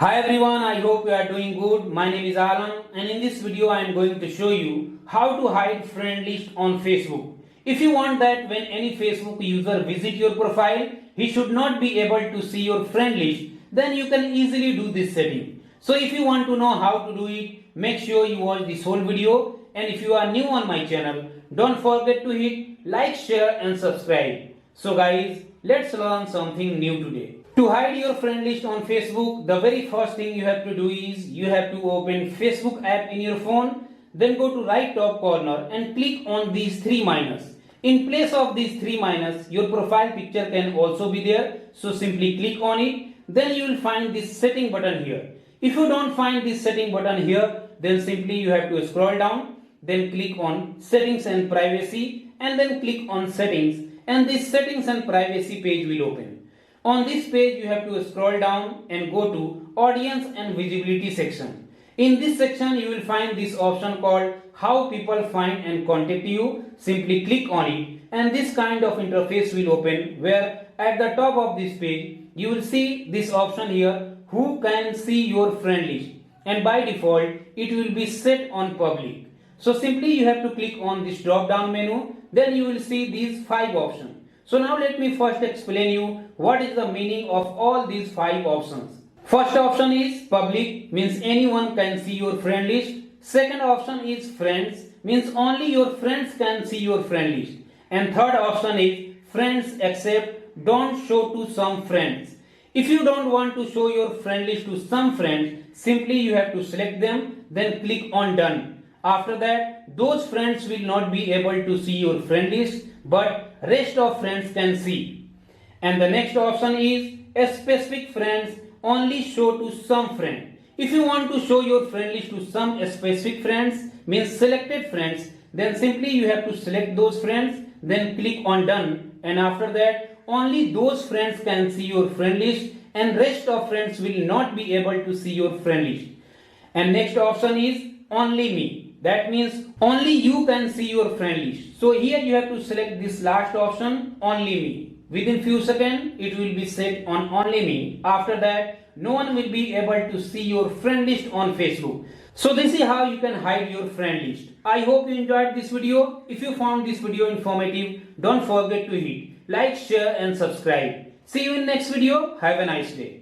Hi everyone, I hope you are doing good. My name is Alan and in this video I am going to show you how to hide friend list on Facebook. If you want that when any Facebook user visit your profile, he should not be able to see your friend list, then you can easily do this setting. So if you want to know how to do it, make sure you watch this whole video, and if you are new on my channel, don't forget to hit like, share and subscribe. So guys, let's learn something new today. To hide your friend list on Facebook, the very first thing you have to do is you have to open Facebook app in your phone, then go to right top corner and click on these three minus. In place of these three minus, your profile picture can also be there, so simply click on it. Then you will find this setting button here. If you don't find this setting button here, then simply you have to scroll down, then click on settings and privacy, and then click on settings, and this settings and privacy page will open. On this page you have to scroll down and go to audience and visibility section. In this section you will find this option called how people find and contact you. Simply click on it and this kind of interface will open, where at the top of this page you will see this option here, who can see your friend list, and by default it will be set on public. So simply you have to click on this drop down menu, then you will see these 5 options. So now let me first explain you what is the meaning of all these 5 options. First option is public, means anyone can see your friend list. Second option is friends, means only your friends can see your friend list. And third option is friends except don't show to some friends. If you don't want to show your friend list to some friends, simply you have to select them, then click on done. After that, those friends will not be able to see your friend list, but rest of friends can see. And the next option is a specific friends only show to some friend. If you want to show your friend list to some specific friends, means selected friends, then simply you have to select those friends, then click on done, and after that only those friends can see your friend list and rest of friends will not be able to see your friend list. And next option is only me. That means only you can see your friend list. So here you have to select this last option, only me. Within few seconds it will be set on only me. After that no one will be able to see your friend list on Facebook. So this is how you can hide your friend list. I hope you enjoyed this video. If you found this video informative, don't forget to hit like, share and subscribe. See you in next video. Have a nice day.